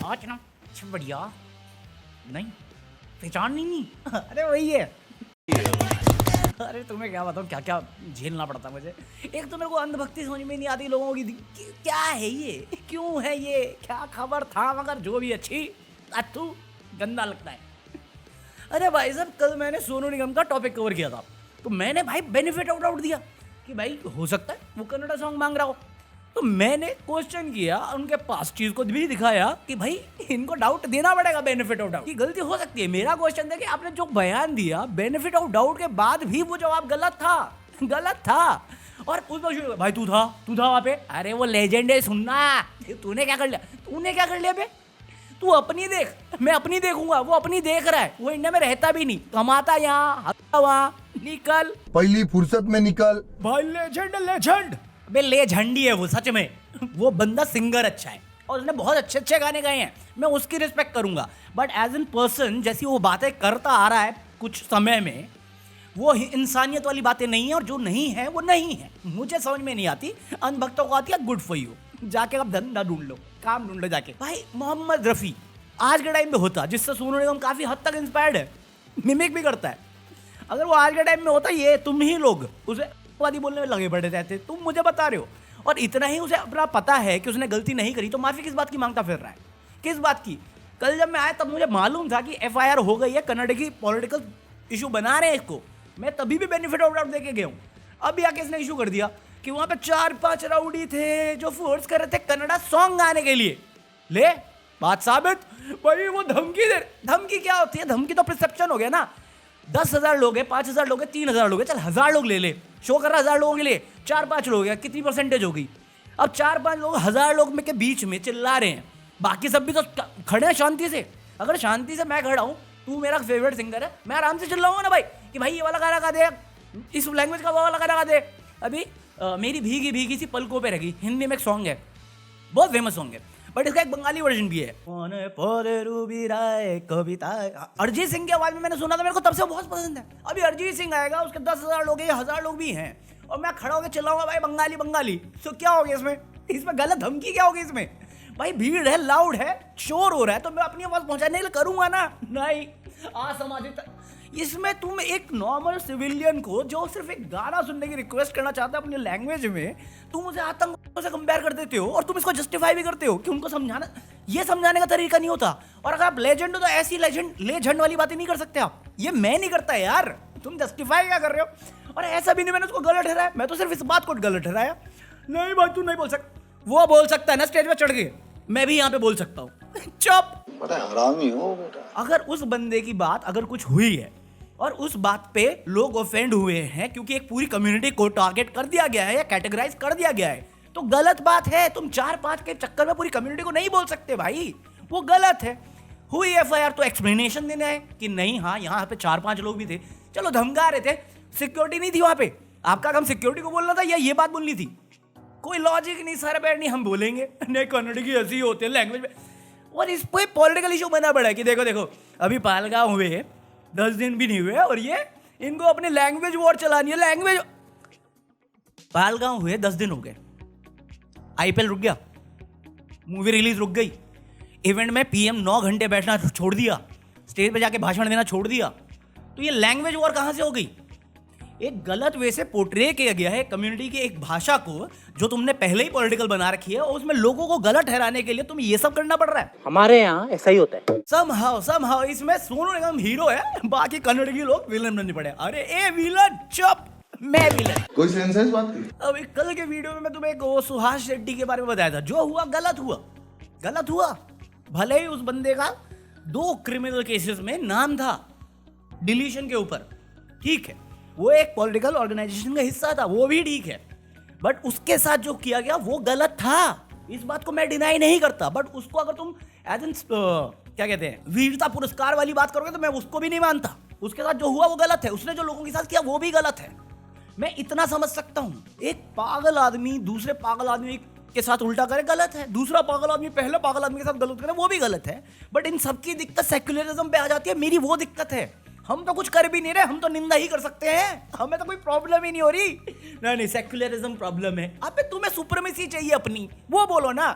आज ना अच्छा बढ़िया नहीं पहचान नहीं अरे वही है। अरे तुम्हें क्या बताऊँ क्या क्या झेलना पड़ता मुझे। एक तो मेरे को अंधभक्ति समझ में नहीं आती लोगों की क्या है ये, क्यों है ये, क्या खबर था, मगर जो भी अच्छी अथू गंदा लगता है। अरे भाई साहब कल मैंने सोनू निगम का टॉपिक कवर किया था, तो मैंने भाई बेनिफिट ऑफ डाउट दिया कि भाई हो सकता है वो कन्नड़ा सॉन्ग मांग रहा हो। तो मैंने क्वेश्चन किया, उनके पास चीज को भी दिखाया कि भाई इनको डाउट देना पड़ेगा, बेनिफिट ऑफ डाउट की गलती हो सकती है। मेरा क्वेश्चन था कि आपने जो बयान दिया बेनिफिट ऑफ डाउट के बाद भी वो जवाब गलत था। और उसमें भाई तू था वहां पे, अरे वो लेजेंड है, सुनना तूने क्या कर लिया बे, तू अपनी देख, मैं अपनी देखूंगा, वो अपनी देख रहा है, वो इंडिया में रहता भी नहीं, कमाता यहाँ वहाँ, निकल पहली फुर्सत में निकल भाई। लेजेंड बे लेजेंड ही है वो, सच में वो बंदा सिंगर अच्छा है और उसने बहुत अच्छे गाने गाए हैं, मैं उसकी रिस्पेक्ट करूंगा। बट एज एन पर्सन जैसी वो बातें करता आ रहा है कुछ समय में, वो इंसानियत वाली बातें नहीं है, और जो नहीं है वो नहीं है, मुझे समझ में नहीं आती। अनभक्तों को आती है, गुड फॉर यू, जाके आप धंधा ढूंढ लो, काम ढूंढ लो जाके। भाई मोहम्मद रफ़ी आज के टाइम में होता, जिससे सोनू निगम काफ़ी हद तक इंस्पायर्ड है, मिमिक भी करता है, अगर वो आज के टाइम में होता, ये तुम ही लोग उसे वादी बोलने में लगे पड़े रहते, तुम मुझे बता रहे हो। और इतना ही उसे अपना पता है कि उसने गलती नहीं करी, तो माफ़ी किस बात की मांगता फिर रहा है, किस बात की। कल जब मैं आया तब मुझे मालूम था कि FIR हो गई है, कन्नड़ की पॉलिटिकल इशू बना रहे हैं इसको, मैं तभी भी बेनिफिट ऑफ डाउट देके गया हूँ। अभी आके इसने इशू कर दिया कि वहाँ पे 4-5 राउडी थे जो फोर्स कर रहे थे कन्नड़ा सॉन्ग गाने के लिए। ले बात साबित, भाई वो धमकी क्या होती है, धमकी तो परसेप्शन हो गया ना। 10,000 लोग हैं, 5,000 लोग हैं, 3,000 लोग हैं, चल 1,000 लोग ले शो कर रहा 1,000 लोगों के लिए, 4-5 लोग हैं, कितनी परसेंटेज हो गई। अब 4-5 लोग 1,000 लोग में के बीच में चिल्ला रहे हैं, बाकी सब भी तो खड़े हैं शांति से। अगर शांति से मैं खड़ा हूँ, तू मेरा फेवरेट सिंगर है, मैं आराम से चिल्लाऊंगा ना भाई कि भाई ये वाला गाना गा दे, इस लैंग्वेज का वो वाला गाना गा दे। अभी मेरी भीगी भीगी सी पलकों पे रखी, हिंदी में एक सॉन्ग है, बहुत फेमस सॉन्ग है, बट इसका एक बंगाली वर्जन भी है। कविता अरिजीत सिंह की आवाज में मैंने सुना था, मेरे को तब से बहुत पसंद है। अभी अरिजीत सिंह आएगा, उसके 10,000 लोग हैं, 1,000 लोग भी हैं, और मैं खड़ा होकर चिल्लाऊंगा भाई बंगाली। तो क्या हो गया इसमें गलत धमकी क्या होगी इसमें? भाई भीड़ है, लाउड है, शोर हो रहा है, तो मैं अपनी आवाज पहुंचाने के लिए करूंगा ना। नहीं, असामाजिक इसमें तुम एक नॉर्मल सिविलियन को जो सिर्फ एक गाना सुनने की रिक्वेस्ट करना चाहता है अपनी लैंग्वेज में, तुम उसे आतंकवादियों से कंपेयर कर देते हो, और तुम इसको जस्टिफाई भी करते हो कि उनको समझाने का तरीका नहीं होता। और अगर आप लेजेंड हो तो ऐसी लेजेंड वाली बातें नहीं कर सकते आप, ये मैं नहीं करता यार, तुम जस्टिफाई क्या कर रहे हो। और ऐसा भी नहीं मैंने उसको गलत ठहराया, मैं तो सिर्फ इस बात को गलत ठहराया। नहीं भाई तू नहीं बोल सकता, वो बोल सकता है ना स्टेज पे चढ़ के, मैं भी यहाँ पे बोल सकता हूँ। चुप, बड़ा हरामी हो बेटा। अगर उस बंदे की बात अगर कुछ हुई है और उस बात पे लोग ऑफेंड हुए हैं क्योंकि एक पूरी कम्युनिटी को टारगेट कर दिया गया है या कैटेगराइज कर दिया गया है, तो गलत बात है। तुम 4-5 के चक्कर में पूरी कम्युनिटी को नहीं बोल सकते भाई, वो गलत है। हुई FIR तो एक्सप्लेनेशन देना है कि नहीं, हाँ यहाँ पे 4-5 लोग भी थे, चलो धमका रहे थे, सिक्योरिटी नहीं थी वहां पे, आपका काम सिक्योरिटी को बोलना था या ये बात बोलनी थी? कोई लॉजिक नहीं, सर बैठ नहीं, हम बोलेंगे नहीं कन्नड़ की ऐसी होते हैं लैंग्वेज में। और इस पर पॉलिटिकल इशू बना पड़ा है कि देखो अभी पहलगाम हुए 10 दिन भी नहीं हुए और ये इनको अपनी लैंग्वेज वॉर चलानी है। लैंग्वेज पहलगाम हुए 10 दिन हो गए, IPL रुक गया, मूवी रिलीज रुक गई, इवेंट में PM 9 घंटे बैठना छोड़ दिया, स्टेज पे जाके भाषण देना छोड़ दिया, तो ये लैंग्वेज वॉर कहां से हो गई? एक गलत वे से पोर्ट्रे किया गया है कम्युनिटी की एक भाषा को, जो तुमने पहले ही पॉलिटिकल बना रखी है, और उसमें लोगों को गलत ठहराने के लिए तुम्हें ये सब करना पड़ रहा है। हमारे यहाँ ऐसा ही होता है। समहाउ इसमें सोनू निगम हीरो है, बाकी कन्नड़ के लोग विलन बनने पड़े। अरे ए विलन चुप, मैं विलन। कोई सेंस है इस बात की? अभी कल के वीडियो में मैं तुम्हें एक सुहास शेट्टी के बारे में बताया था, जो हुआ गलत हुआ। भले ही उस बंदे का 2 क्रिमिनल केसेस में नाम था डिलीशन के ऊपर, ठीक है, वो एक पॉलिटिकल ऑर्गेनाइजेशन का हिस्सा था, वो भी ठीक है, बट उसके साथ जो किया गया वो गलत था, इस बात को मैं डिनाई नहीं करता। बट उसको अगर तुम एज एन क्या कहते हैं वीरता पुरस्कार वाली बात करोगे तो मैं उसको भी नहीं मानता। उसके साथ जो हुआ वो गलत है, उसने जो लोगों के साथ किया वो भी गलत है, मैं इतना समझ सकता हूँ। एक पागल आदमी दूसरे पागल आदमी के साथ उल्टा करे गलत है, दूसरा पागल आदमी पहले पागल आदमी के साथ गलत करे वो भी गलत है। बट इन सबकी दिक्कत सेक्युलरिज्म पे आ जाती है, मेरी वो दिक्कत है। हम तो कुछ कर भी नहीं रहे, हम तो निंदा ही कर सकते हैं, हमें तो कोई प्रॉब्लम ही नहीं हो रही। नहीं सेक्युलरिज्म प्रॉब्लम है, अबे तुम्हें सुप्रीमेसी चाहिए अपनी, वो बोलो ना।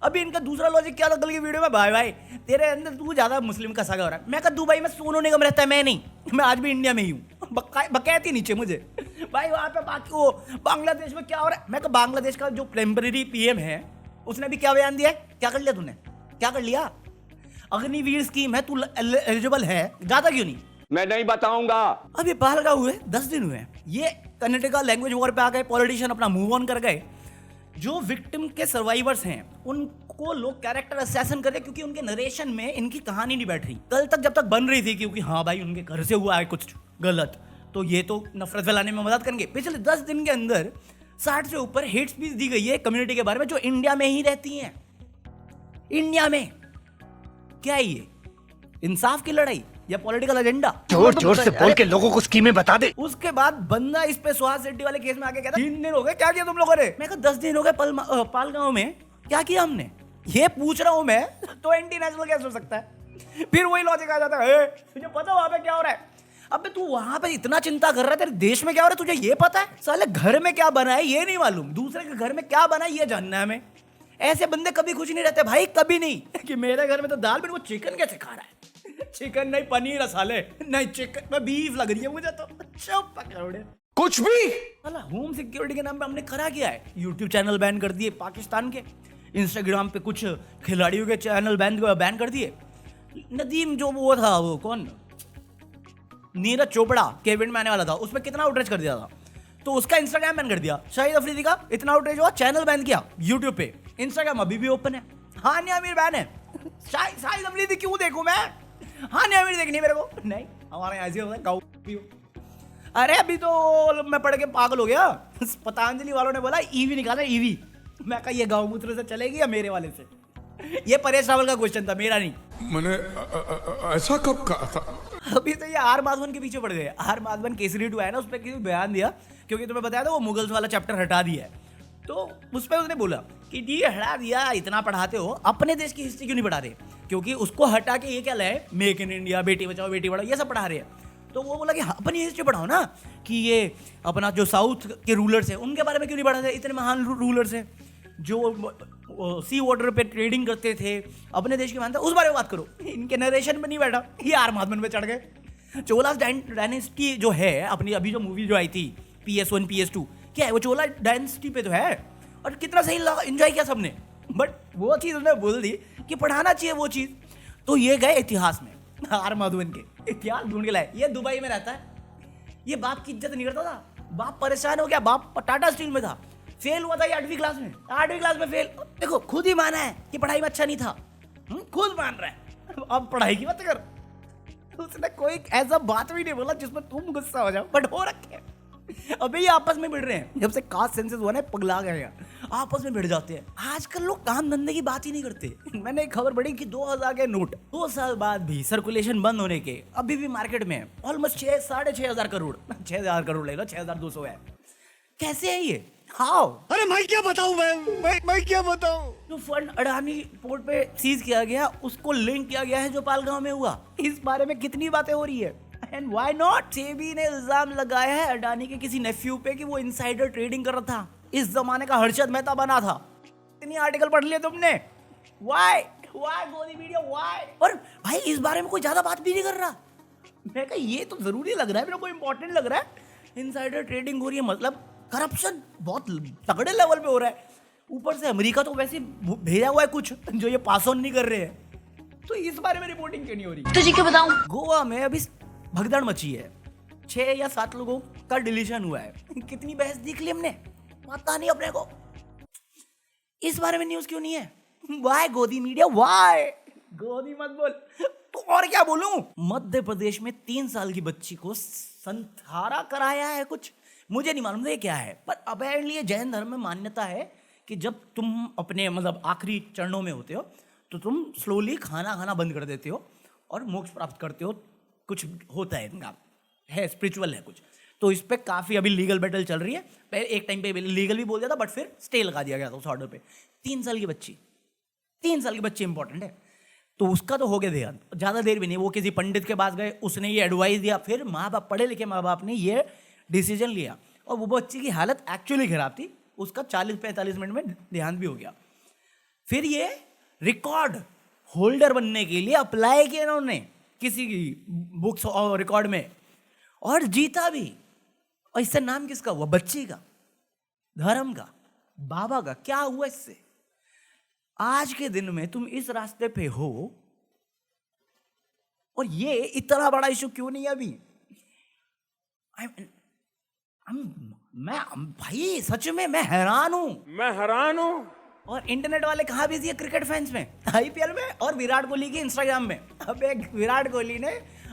अभी इनका दूसरा लॉजिक क्या था कल की वीडियो में, भाई भाई तेरे अंदर तू ज्यादा मुस्लिम का सगा हो रहा है। मैं कहा दुबई में सोनू निगम रहता है, मैं नहीं, मैं आज भी इंडिया में ही हूँ। बकैती नीचे मुझे भाई वहाँ पे। बाकी वो बांग्लादेश में क्या हो रहा है, मैं कहा बांग्लादेश का जो टेम्पररी पीएम है उसने भी क्या बयान दिया है, क्या कर लिया तूने, क्या कर लिया? अग्निवीर स्कीम है, तू एलिजिबल है, जाता क्यों नहीं? मैं नहीं बताऊंगा। अभी पहलगाम हुए 10 दिन हुए, ये कर्नाटका लैंग्वेज वॉर पे आ गए, पॉलिटिशियन अपना मूव ऑन कर गए। जो विक्टिम के सर्वाइवर्स हैं उनको लोग कैरेक्टर असैसिन कर रहे क्योंकि उनके नरेशन में इनकी कहानी नहीं बैठ रही। कल तक जब तक बन रही थी क्योंकि हाँ भाई उनके घर से हुआ है कुछ गलत, तो ये तो नफरत फैलाने में मदद करेंगे। पिछले 10 दिन के अंदर 60 से ऊपर हेट स्पीच दी गई है कम्युनिटी के बारे में जो इंडिया में ही रहती हैं। इंडिया में क्या है ये? इंसाफ की लड़ाई या पॉलिटिकल एजेंडा? जोर जोर से बोल के लोगों को स्कीमें बता दे। उसके बाद बंदा इस पे सुहास शेट्टी वाले केस में आके कहता 3 दिन हो गए, क्या किया तुम लोगों ने? मैं कहा 10 दिन हो गए पालगांव में क्या किया हमने, ये पूछ रहा हूं मैं, तो एंटी नेशनल कैसे हो सकता है? फिर वही लॉजिक आ जाता है, तुझे पता वहां पे क्या हो रहा है? अबे तू वहां पे इतना चिंता कर रहा है, तेरे देश में क्या हो रहा है तुझे ये पता है? साले घर में क्या बना है ये नहीं मालूम, दूसरे के घर में क्या बना है ये जानना है हमें। ऐसे बंदे कभी खुश नहीं रहते भाई, कभी नहीं कि मेरे घर में तो दाल बनी, वो चिकन कैसे खा रहा है? चिकन नहीं पनीर साले, नहीं चिकन बीफ लग रही है मुझे तो। चुप पकड़े कुछ भी। होम सिक्योरिटी के नाम पे हमने करा क्या है? यूट्यूब चैनल बैन कर दिए पाकिस्तान के, इंस्टाग्राम पे कुछ खिलाड़ियों के चैनल बैन कर दिए। नदीम जो वो था, वो कौन, नीरज चोपड़ा के इवेंट में आने वाला था, उसमें कितना आउटरीच कर दिया था, तो उसका इंस्टाग्राम बैन कर दिया। शाहिद अफरीदी का इतना आउटरीच हुआ, चैनल बैन किया यूट्यूब पे, इंस्टाग्राम अभी भी ओपन है। हानिया आमिर बैन है, शाहिद अफरीदी क्यों देखूं मैं? हानिया आमिर देखनी है मेरे को? नहीं, हमारे यहाँ ऐसे होता है, गाँव। अरे अभी तो मैं पढ़ के पागल हो गया, पतंजलि वालों ने बोला ईवी निकाला, ईवी। मैं कहा ये गौमूत्र से चलेगी या मेरे वाले से? ये परेश रावल का क्वेश्चन था, मेरा नहीं। मैंने ऐसा कब कहा था? अभी तो ये आर माधवन के पीछे पड़ गए। आर माधवन केसरी 2 है ना, उस पर किसी बयान दिया, क्योंकि तुम्हें बताया था वो मुगल्स वाला चैप्टर हटा दिया है, तो उस पर उसने बोला कि ये हटा दिया, इतना पढ़ाते हो, अपने देश की हिस्ट्री क्यों नहीं पढ़ा रहे? क्योंकि उसको हटा के ये क्या लाए, make in India, Beti Bachao Beti Padhao, ये सब पढ़ा रहे हैं। तो वो बोला कि अपनी हिस्ट्री पढ़ाओ ना, कि ये अपना जो साउथ के रूलर्स हैं उनके बारे में क्यों नहीं पढ़ाते? इतने महान रूलर्स हैं जो सी वाटर पे ट्रेडिंग करते थे, अपने देश की मानता, उस बारे में बात करो। इनके नरेशन में नहीं बैठा, ये आर माधवन पे चढ़ गए। चोला डायनेस्टी जो है अपनी, अभी जो मूवी जो आई थी PS1 PS2, क्या है वो चोला डायनेस्टी पे तो है, और कितना सही लगा, एंजॉय किया सबने। बट वो चीज़ उन्होंने बोल दी कि पढ़ाना चाहिए वो चीज़, तो ये गए इतिहास में। आर माधवन के इतिहास ढूंढ के लाए। ये दुबई में रहता है, ये बाप की इज्जत नहीं करता था, बाप परेशान हो गया, बाप टाटा स्टील में था, फेल हुआ था ये 8वीं क्लास में, 8वीं क्लास में फेल। देखो खुद ही माना है कि पढ़ाई में अच्छा नहीं था, खुद मान रहा है, अब पढ़ाई की मत कर। उसने कोई ऐसा बात भी नहीं बोला जिसमें तुम गुस्सा हो जाओ, बट हो रखे हैं। अबे ये आपस में भिड़ रहे हैं, जब से कास्ट सेंसस हुआ ना, पगला गए हैं, आपस में भिड़ जाते हैं। आजकल लोग काम धंधे की बात ही नहीं करते। मैंने एक खबर पढ़ी कि 2000 के नोट 2 साल बाद भी सर्कुलेशन बंद होने के अभी भी मार्केट में ऑलमोस्ट 6,500 करोड़ 6,000 करोड़ ले लो, 6,200 है। कैसे है ये? हाउ? अरे मैं क्या बताऊं, मैं क्या बताऊं? जो फंड अडानी पोर्ट पे सीज किया गया, उसको लिंक किया गया है जो पालगांव में हुआ, इस बारे में कितनी बातें हो रही है। And why not? सेबी ने इल्जाम लगाया है अडानी के किसी नेफ्यू पे कि वो इनसाइडर ट्रेडिंग कर रहा था, इस जमाने का हर्षद मेहता बना था। इतनी आर्टिकल पढ़ लिए तुमने? व्हाई गोदी मीडिया व्हाई? और भाई इस बारे में कोई ज्यादा बात भी नहीं कर रहा। मैं कहा ये तो जरूरी लग रहा है, मेरे को इंपॉर्टेंट लग रहा है। इनसाइडर ट्रेडिंग हो रही है, मतलब करप्शन बहुत तगड़े लेवल पे हो रहा है। ऊपर से अमेरिका तो वैसे भेजा हुआ है कुछ जो ये पास ऑन नहीं कर रहे हैं, तो इस बारे में रिपोर्टिंग क्यों नहीं हो रही? तुझे क्या बताऊं? गोवा में अभी भगदड़ मची है, 6 या 7 लोगों का डिलीशन हुआ है। कितनी बहस देख ली हमने, पता नहीं अपने को। इस बारे में न्यूज क्यों नहीं है? वाई गोदी मीडिया वाई? गोदी मत बोल तो और क्या बोलूं? मध्य प्रदेश में 3 साल की बच्ची को संथारा कराया है कुछ, मुझे नहीं मालूम ये क्या है, पर अपेरेंटली ये जैन धर्म में मान्यता है कि जब तुम अपने मतलब आखिरी चरणों में होते हो तो तुम स्लोली खाना खाना बंद कर देते हो और मोक्ष प्राप्त करते हो। कुछ होता है इनका, है स्पिरिचुअल है कुछ, तो इस पे काफ़ी अभी लीगल बैटल चल रही है। पहले एक टाइम पे लीगल भी बोल दिया था, बट फिर स्टे लगा दिया गया था उस ऑर्डर पे। 3 साल की बच्ची, 3 साल की बच्ची इंपॉर्टेंट है, तो उसका तो हो गया ध्यान। ज़्यादा देर भी नहीं, वो किसी पंडित के पास गए, उसने ये एडवाइस दिया, फिर माँ बाप, पढ़े लिखे माँ बाप ने ये डिसीजन लिया, और वो बच्ची की हालत एक्चुअली खराब थी, उसका 40-45 मिनट में ध्यान भी हो गया। फिर ये रिकॉर्ड होल्डर बनने के लिए अप्लाई किया इन्होंने किसी की बुक्स और रिकॉर्ड में, और जीता भी। और इससे नाम किसका हुआ? बच्ची का, धर्म का, बाबा का। क्या हुआ इससे? आज के दिन में तुम इस रास्ते पे हो और ये इतना बड़ा इशू क्यों नहीं है अभी? भाई सच में मैं हैरान हूं। और इंटरनेट वाले कहाँ बिजी है? क्रिकेट फैंस में, आईपीएल में, और विराट कोहली के इंस्टाग्राम में। अब एक विराट कोहली ने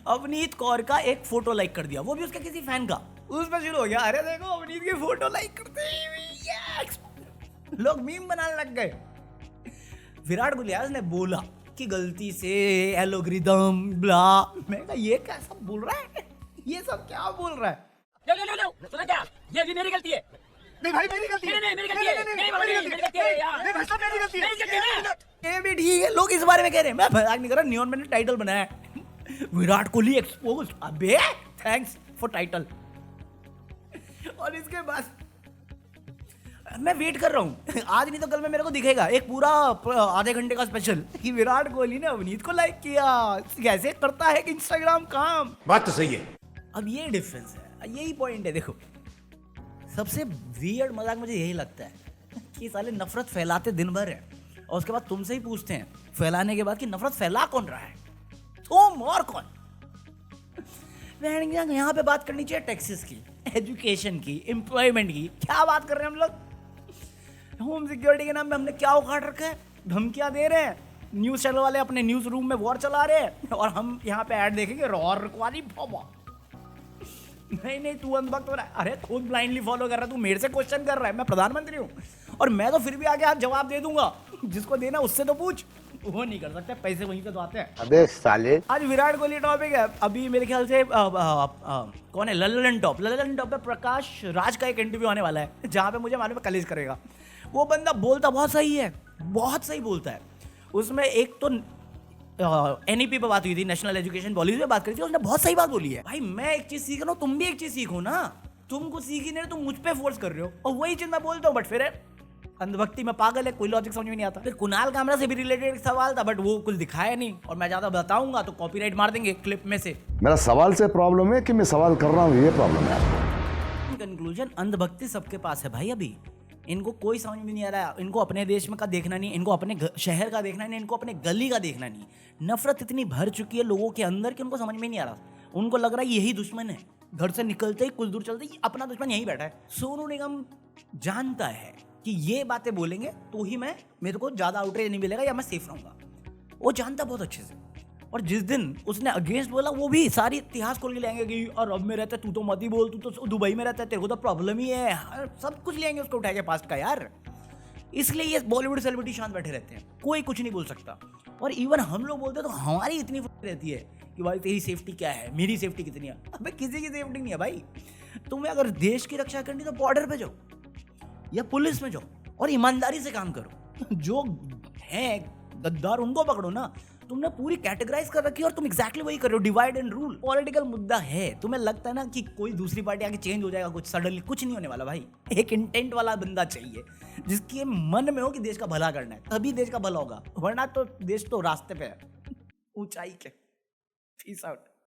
अवनीत कौर का एक फोटो लाइक कर दिया, वो भी उसके किसी फैन का। उस पर शुरू हो गया, अरे देखो अवनीत की फोटो लाइक करते हैं। लोग मीम बनाने लग गए। विराट कोहली ने बोला कि गलती से एल्गोरिदम ब्ला। मैं कहा ये कैसा बोल रहा है? ये सब क्या बोल रहा है? सुना क्या? ये भी मेरी गलती है। नहीं भाई मेरी गलती है। नहीं मेरी गलती है। नहीं मेरी गलती है यार। नहीं भाई साहब मेरी गलती है। ये भी ठीक है, लोग इस बारे में कह रहे हैं। मैं मजाक नहीं कर रहा, नियॉन मैंने टाइटल बनाया है, विराट कोहली एक्सपोज। अबे थैंक्स फॉर टाइटल। और इसके बाद मैं वेट कर रहा हूँ, आज नहीं तो कल में मेरे को दिखेगा एक पूरा आधे घंटे का स्पेशल कि विराट कोहली ने अवनीत को लाइक किया। कैसे करता है कि इंस्टाग्राम काम। बात तो सही है। अब ये डिफरेंस है, यही पॉइंट है। देखो सबसे वियर्ड मजाक मुझे यही लगता है कि साले नफरत फैलाते दिन भर है, और उसके बाद तुमसे ही पूछते हैं फैलाने के बाद कि नफरत फैला कौन रहा है, तुम और कौन? यहाँ पे बात करनी चाहिए टैक्सेस की, एजुकेशन की, एम्प्लॉयमेंट की। क्या बात कर रहे हैं हम लोग? होम सिक्योरिटी के नाम पे हमने क्या उखाड़ रखा है? धमकियां दे रहे हैं, न्यूज चैनल वाले अपने न्यूज रूम में वॉर चला रहे हैं, और हम यहाँ पे ऐड देखेंगे रॉर रखवाली बाबा। नहीं तू अंधभक्त हो रहा है। अरे खुद ब्लाइंडली फॉलो कर रहा है, तू मेरे से क्वेश्चन कर रहा है। मैं प्रधानमंत्री हूँ और मैं तो फिर भी आगे आज जवाब दे दूंगा। जिसको देना उससे तो पूछ, वो नहीं कर सकते, पैसे वहीं से तो आते हैं। अबे साले। आज विराट कोहली टॉपिक है। अभी मेरे ख्याल से कौन है, ललन टॉप पे प्रकाश राज का एक इंटरव्यू आने वाला है, जहाँ पे मुझे मालूम है कलेश करेगा। वो बंदा बोलता बहुत सही है, बहुत सही बोलता है। उसमें एक तो एनईपी पे बात हुई थी, नेशनल एजुकेशन पॉलिसी पे बात करी थी, उसने बहुत सही बात बोली है। भाई मैं एक चीज सीख रहा हूँ, तुम भी एक चीज सीखो ना। तुम कुछ सीखी नहीं, तुम मुझ पे फोर्स कर रहे हो, और वही चीज मैं बोलता हूँ। बट फिर अंधभक्ति में पागल है, कोई लॉजिक समझ में नहीं आता। फिर कुणाल कामरा से भी रिलेटेड एक सवाल था, बट वो कुछ दिखाया नहीं, और मैं ज्यादा बताऊंगा तो कॉपीराइट मार देंगे क्लिप में से। मेरा सवाल से प्रॉब्लम है कि मैं सवाल कर रहा हूँ, ये प्रॉब्लम है। कंक्लूजन, अंधभक्ति सबके पास है भाई। अभी इनको कोई समझ में नहीं आ रहा, इनको अपने देश में का देखना नहीं, इनको अपने शहर का देखना नहीं, इनको अपने गली का देखना नहीं। नफरत इतनी भर चुकी है लोगों के अंदर कि उनको समझ में नहीं आ रहा। उनको लग रहा है यही दुश्मन है। घर से निकलते ही कुछ दूर चलते ही अपना दुश्मन यहीं बैठा है। सोनू निगम जानता है कि ये बातें बोलेंगे तो ही मेरे को ज्यादा आउटरीच नहीं मिलेगा या मैं सेफ रहूंगा। वो जानता बहुत अच्छे से। और जिस दिन उसने अगेंस्ट बोला, वो भी सारी इतिहास खोल के लेंगे कि और अब में रहता है, तू तो मत ही बोल, तू तो दुबई में रहता है, तेरे को तो प्रॉब्लम ही है। सब कुछ लेंगे उसको उठा के पास्ट का यार। इसलिए ये बॉलीवुड सेलिब्रिटी शांत बैठे रहते हैं, कोई कुछ नहीं बोल सकता। और इवन हम लोग बोलते हैं तो हमारी इतनी रहती है कि भाई तेरी सेफ्टी क्या है, मेरी सेफ्टी कितनी है। अबे किसी की सेफ्टी नहीं है भाई। तुम्हें अगर देश की रक्षा करनी तो बॉर्डर पे जाओ या पुलिस में जाओ और ईमानदारी से काम करो। जो है गद्दार उनको पकड़ो ना। तुमने पूरी कैटेगराइज कर रखी है और तुम एग्जैक्टली वही कर रहे हो, डिवाइड एंड रूल। पॉलिटिकल मुद्दा है, तुम्हें लगता है ना कि कोई दूसरी पार्टी आके चेंज हो जाएगा कुछ सडनली, कुछ नहीं होने वाला भाई। एक इंटेंट वाला बंदा चाहिए जिसके मन में हो कि देश का भला करना है, तभी देश का भला होगा, वरना तो देश तो रास्ते पे है ऊंचाई के। Peace out.